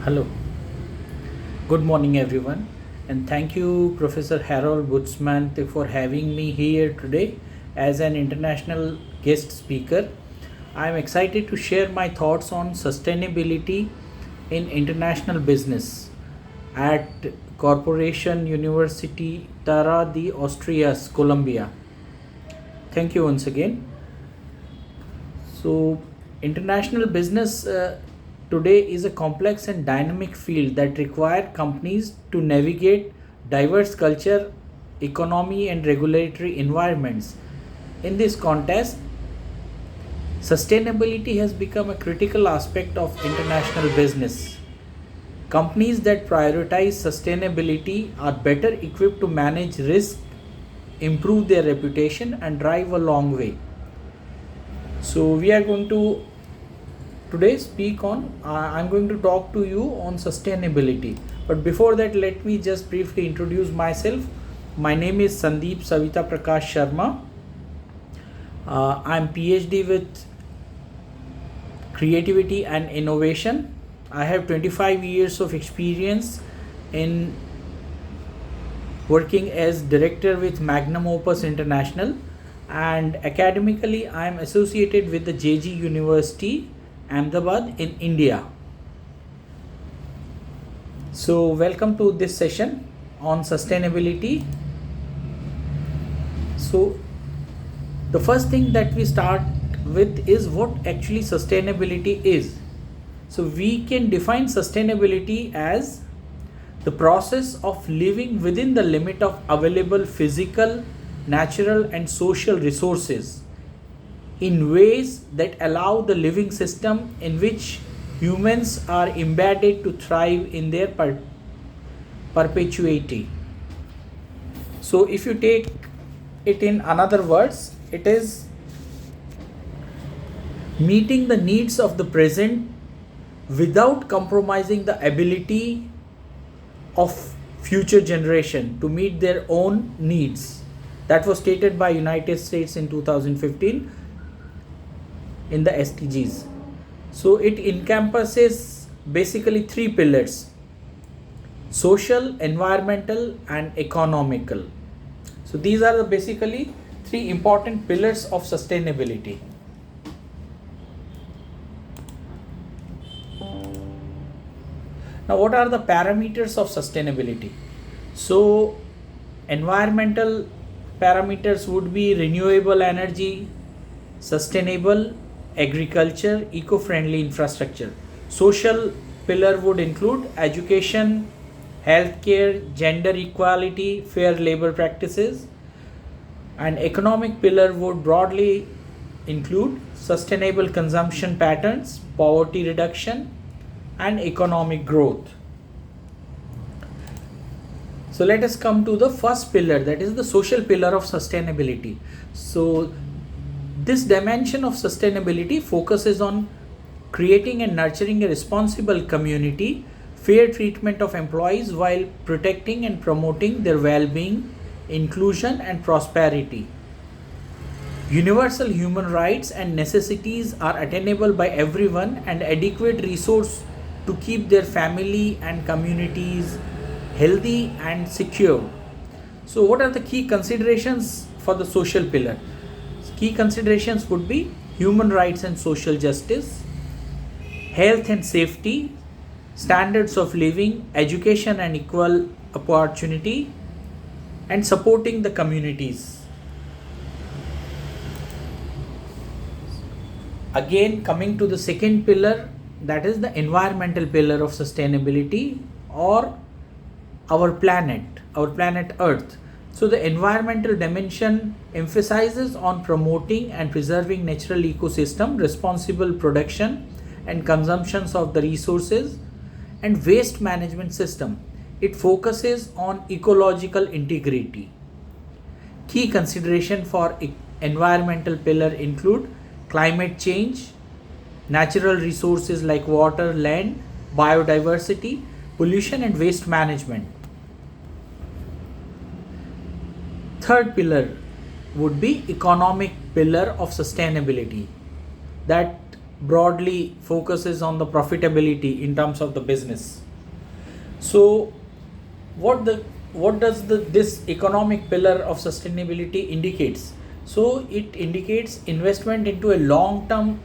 Hello, good morning everyone, and thank you, Professor Harold Butzman, for having me here today as an international guest speaker. I am excited to share my thoughts on sustainability in international business at Corporación Universitaria de Asturias, Colombia. Thank you once again. So, international business today is a complex and dynamic field that require companies to navigate diverse culture, economy, and regulatory environments. In this context, sustainability has become a critical aspect of international business. Companies that prioritize sustainability are better equipped to manage risk, improve their reputation, and drive a long way. So we are going to today speak on I'm going to talk to you on sustainability. But before that, let me just briefly introduce myself. My name is Sandeep Savitaprakash Sharma. I'm PhD with creativity and innovation. I have 25 years of experience in working as director with Magnum Opus International, and academically I am associated with the JG University Ahmedabad in India. So welcome to this session on sustainability. So the first thing that we start with is what actually sustainability is. So we can define sustainability as the process of living within the limit of available physical, natural, and social resources in ways that allow the living system in which humans are embedded to thrive in their perpetuity. So if you take it in another words, it is meeting the needs of the present without compromising the ability of future generation to meet their own needs. That was stated by United States in 2015 in the SDGs. So it encompasses basically three pillars: social, environmental, and economical. So these are basically three important pillars of sustainability. Now, what are the parameters of sustainability? So, environmental parameters would be renewable energy, sustainable agriculture, eco-friendly infrastructure. Social pillar would include education, healthcare, gender equality, fair labor practices, and economic pillar would broadly include sustainable consumption patterns, poverty reduction, and economic growth. So let us come to the first pillar, that is the social pillar of sustainability. So this dimension of sustainability focuses on creating and nurturing a responsible community, fair treatment of employees while protecting and promoting their well-being, inclusion, and prosperity. Universal human rights and necessities are attainable by everyone, and adequate resource to keep their family and communities healthy and secure. So what are the key considerations for the social pillar? Key considerations would be human rights and social justice, health and safety, standards of living, education and equal opportunity, and supporting the communities. Again, coming to the second pillar, that is the environmental pillar of sustainability, or our planet Earth. So the environmental dimension emphasizes on promoting and preserving natural ecosystem, responsible production and consumptions of the resources, and waste management system. It focuses on ecological integrity. Key consideration for environmental pillar include climate change, natural resources like water, land, biodiversity, pollution, and waste management. Third pillar would be economic pillar of sustainability, that broadly focuses on the profitability in terms of the business. So what does this economic pillar of sustainability indicates? So it indicates investment into a long term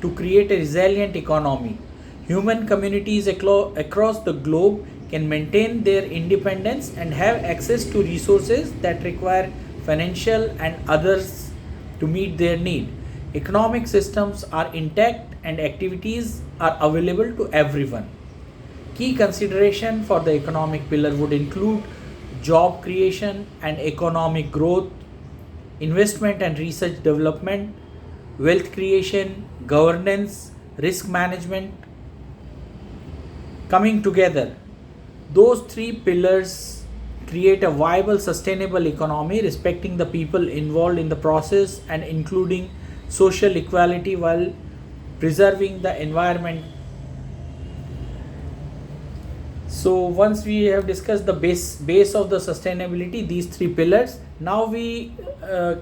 to create a resilient economy. Human communities across the globe can maintain their independence and have access to resources that require financial and others to meet their need. Economic systems are intact and activities are available to everyone. Key consideration for the economic pillar would include job creation and economic growth, investment and research development, wealth creation, governance, risk management. Coming together, those three pillars create a viable, sustainable economy respecting the people involved in the process and including social equality while preserving the environment. So once we have discussed the base of the sustainability, these three pillars, now we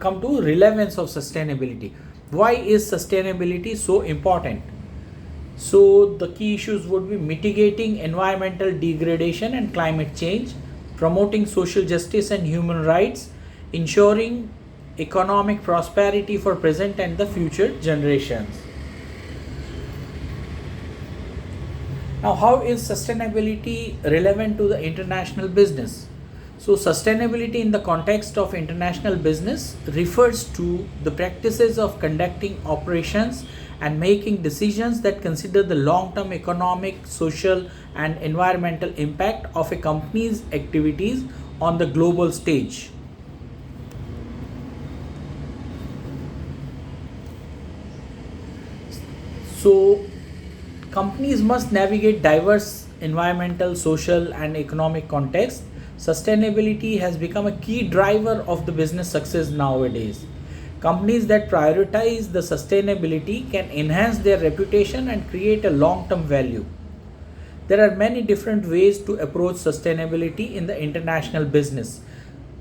come to relevance of sustainability. Why is sustainability so important? So the key issues would be mitigating environmental degradation and climate change, promoting social justice and human rights, ensuring economic prosperity for present and the future generations. Now, how is sustainability relevant to the international business? So, sustainability in the context of international business refers to the practices of conducting operations and making decisions that consider the long-term economic, social, and environmental impact of a company's activities on the global stage. So, companies must navigate diverse environmental, social, and economic contexts. Sustainability has become a key driver of the business success nowadays. Companies that prioritize the sustainability can enhance their reputation and create a long-term value. There are many different ways to approach sustainability in the international business.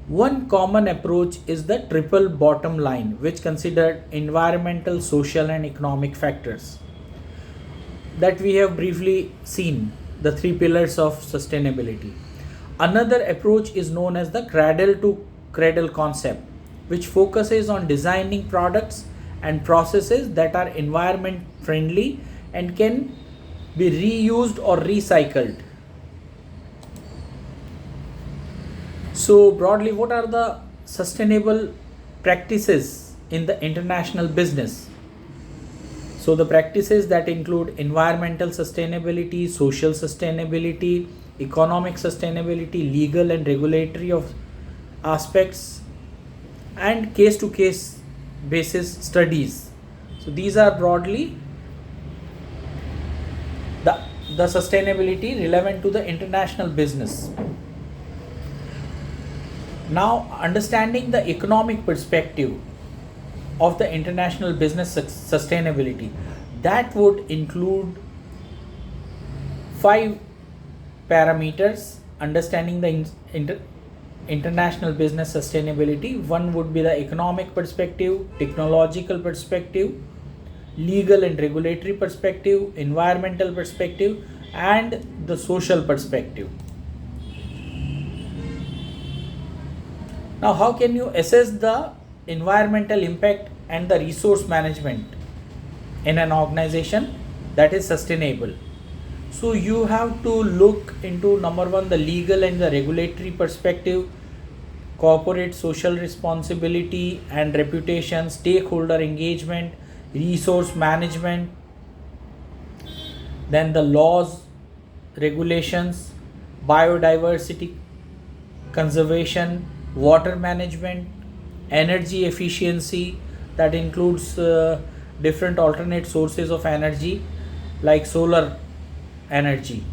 One common approach is the triple bottom line, which considers environmental, social, and economic factors that we have briefly seen, the three pillars of sustainability. Another approach is known as the cradle to cradle concept, which focuses on designing products and processes that are environment friendly and can be reused or recycled. So, broadly, what are the sustainable practices in the international business? So, the practices that include environmental sustainability, social sustainability, economic sustainability, legal and regulatory of aspects, and case to case basis studies. So, these are broadly the sustainability relevant to the international business. Now, understanding the economic perspective of the international business sustainability, that would include 5 parameters. Understanding the international business sustainability, one would be the economic perspective, technological perspective, legal and regulatory perspective, environmental perspective, and the social perspective. Now, how can you assess the environmental impact and the resource management in an organization that is sustainable? So you have to look into number one, the legal and the regulatory perspective, corporate social responsibility and reputation, stakeholder engagement, resource management, then the laws, regulations, biodiversity conservation, water management, energy efficiency, that includes different alternate sources of energy like solar energy.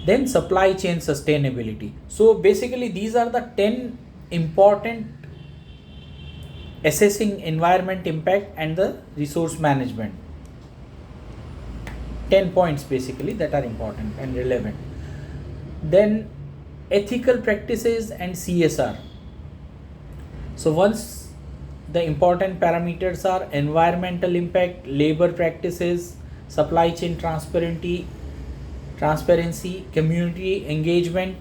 Then supply chain sustainability. So basically these are the 10 important assessing environment impact and the resource management. 10 points basically that are important and relevant. Then ethical practices and CSR. So once the important parameters are environmental impact, labor practices, supply chain transparency, community engagement.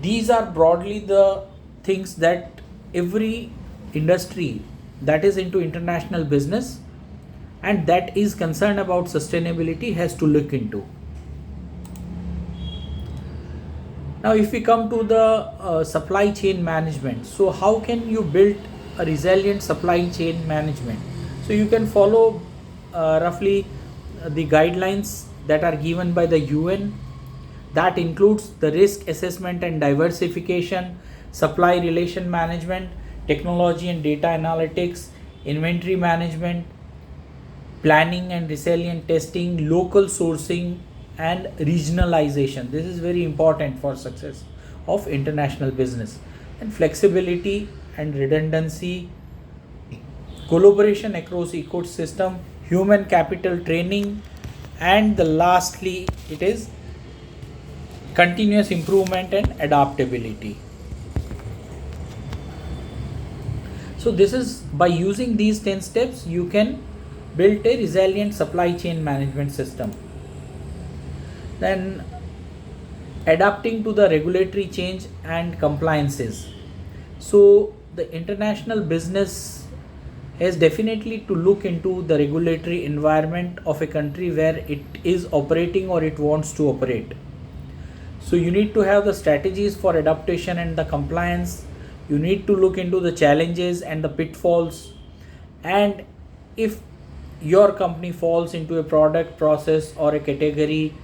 These are broadly the things that every industry that is into international business and that is concerned about sustainability has to look into. Now, if we come to the supply chain management, so how can you build a resilient supply chain management? So you can follow roughly the guidelines that are given by the UN. That includes the risk assessment and diversification, supply relation management, technology and data analytics, inventory management, planning and resilient testing, local sourcing, and regionalization. This is very important for success of international business. And flexibility and redundancy, collaboration across ecosystem, human capital training, and the lastly it is continuous improvement and adaptability. So this is by using these 10 steps you can build a resilient supply chain management system. Then adapting to the regulatory change and compliances. So the international business has definitely to look into the regulatory environment of a country where it is operating or it wants to operate. So you need to have the strategies for adaptation and the compliance. You need to look into the challenges and the pitfalls, and if your company falls into a product, process, or a category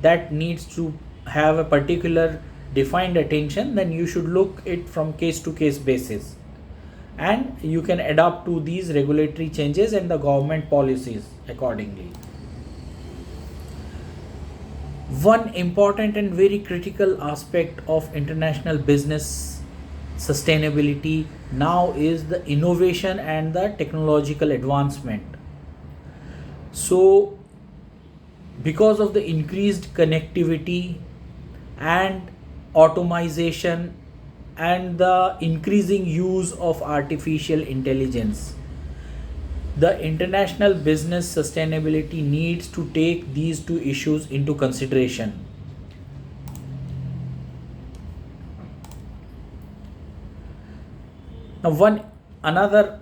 that needs to have a particular defined attention, then you should look it from case to case basis, and you can adapt to these regulatory changes and the government policies accordingly. One important and very critical aspect of international business sustainability now is the innovation and the technological advancement. So because of the increased connectivity and automation and the increasing use of artificial intelligence, the international business sustainability needs to take these two issues into consideration. Now, another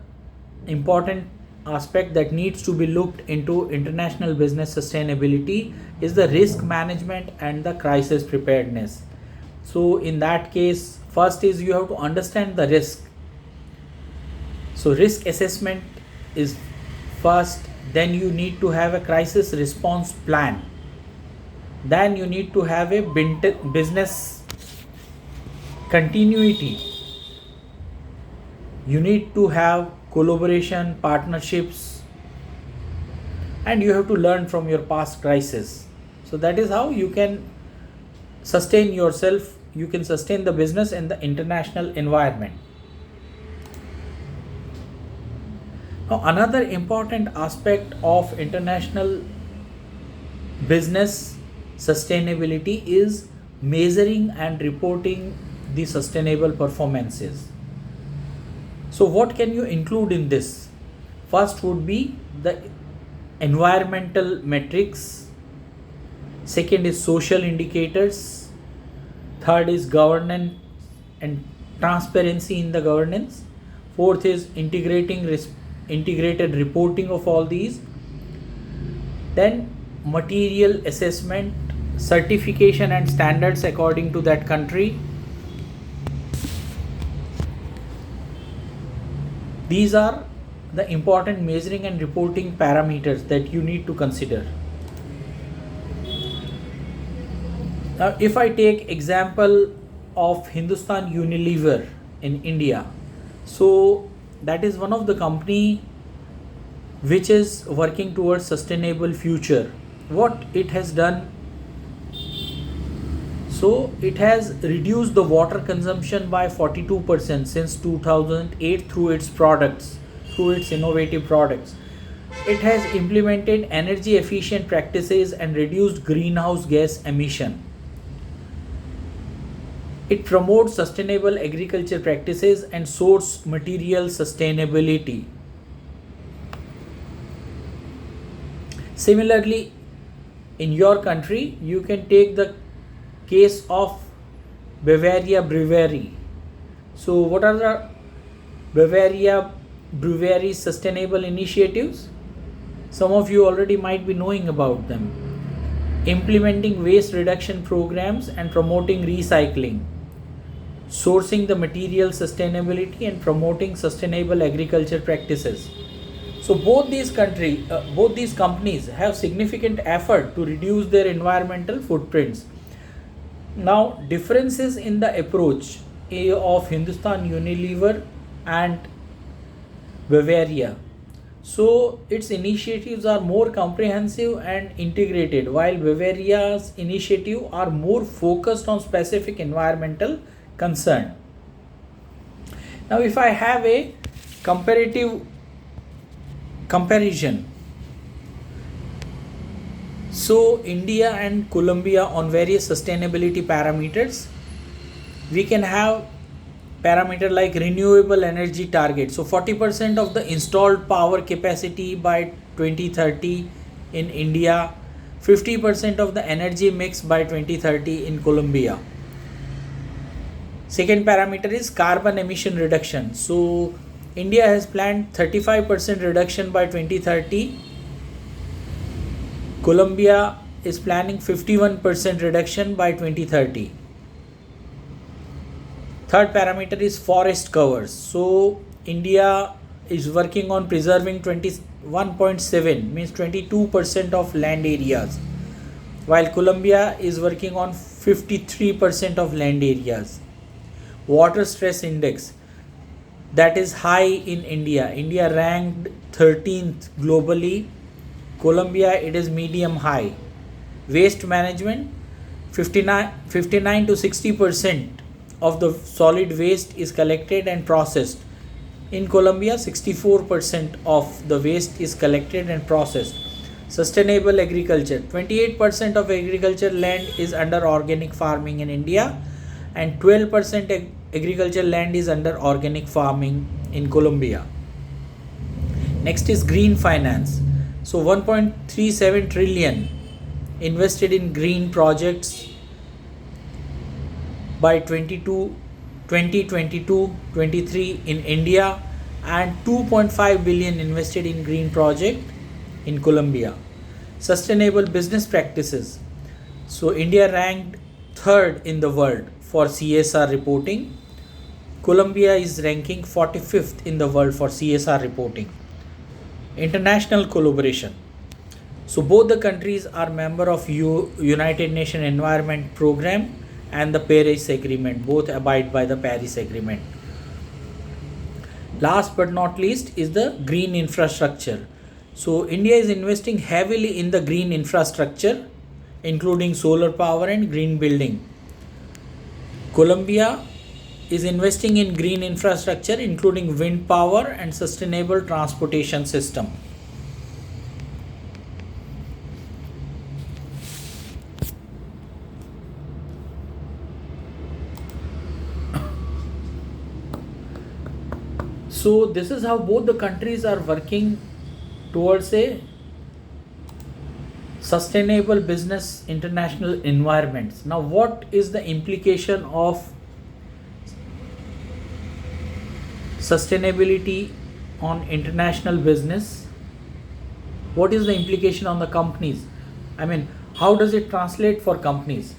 important aspect that needs to be looked into international business sustainability is the risk management and the crisis preparedness. So in that case, first is you have to understand the risk. So risk assessment is first, then you need to have a crisis response plan, then you need to have a business continuity, you need to have collaboration, partnerships, and you have to learn from your past crisis. So that is how you can sustain yourself, you can sustain the business in the international environment. Now, another important aspect of international business sustainability is measuring and reporting the sustainable performances. So what can you include in this? First would be the environmental metrics, second is social indicators, third is governance and transparency in the governance, fourth is integrated reporting of all these, then material assessment, certification and standards according to that country. These are the important measuring and reporting parameters that you need to consider. Now, if I take example of Hindustan Unilever in India, so that is one of the company which is working towards sustainable future. What it has done, so it has reduced the water consumption by 42% since 2008 through its products, through its innovative products. It has implemented energy efficient practices and reduced greenhouse gas emission. It promotes sustainable agriculture practices and source material sustainability. Similarly, in your country, you can take the case of Bavaria Brewery. So, what are the Bavaria Brewery sustainable initiatives? Some of you already might be knowing about them. Implementing waste reduction programs and promoting recycling, sourcing the material sustainability and promoting sustainable agriculture practices. So both these companies have significant effort to reduce their environmental footprints. Now, differences in the approach of Hindustan Unilever and Bavaria. So its initiatives are more comprehensive and integrated, while Bavaria's initiative are more focused on specific environmental concern. Now, if I have a comparative comparison, so India and Colombia on various sustainability parameters, we can have parameter like renewable energy target. So 40% of the installed power capacity by 2030 in India, 50% of the energy mix by 2030 in Colombia. Second parameter is carbon emission reduction. So India has planned 35% reduction by 2030. Colombia is planning 51% reduction by 2030. Third parameter is forest covers. So India is working on preserving 21.7, means 22% of land areas, while Colombia is working on 53% of land areas. Water stress index, that is high in India. India ranked 13th globally. Colombia, it is medium high. Waste management, 59 to 60% of the solid waste is collected and processed. In Colombia, 64% of the waste is collected and processed. Sustainable agriculture, 28% of agriculture land is under organic farming in India, and 12% agriculture land is under organic farming in Colombia. Next is green finance. So 1.37 trillion invested in green projects by 2022-23 in India, and 2.5 billion invested in green project in Colombia. Sustainable business practices. So India ranked third in the world for CSR reporting. Colombia is ranking 45th in the world for CSR reporting. International collaboration. So both the countries are member of United Nations Environment Program and the Paris Agreement. Both abide by the Paris Agreement. Last but not least is the green infrastructure. So India is investing heavily in the green infrastructure, including solar power and green building. Colombia is investing in green infrastructure, including wind power and sustainable transportation system. So this is how both the countries are working towards a sustainable business international environments. Now, what is the implication of sustainability on international business? What is the implication on the companies? I mean, how does it translate for companies?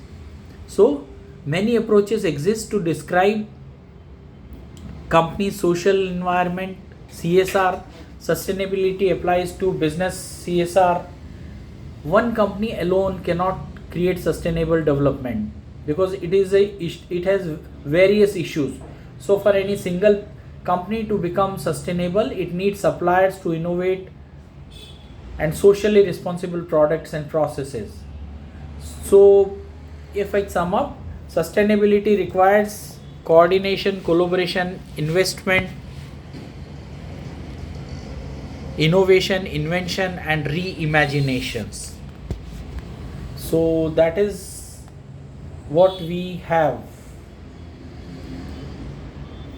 So many approaches exist to describe company's social environment. CSR, sustainability applies to business CSR. One company alone cannot create sustainable development because it has various issues. So for any single company to become sustainable, it needs suppliers to innovate and socially responsible products and processes. So if I sum up, sustainability requires coordination, collaboration, investment, innovation, invention, and reimaginations. So that is what we have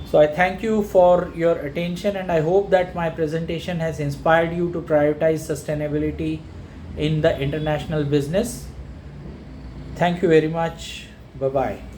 So I thank you for your attention, and I hope that my presentation has inspired you to prioritize sustainability in the international business. Thank you very much. Bye bye.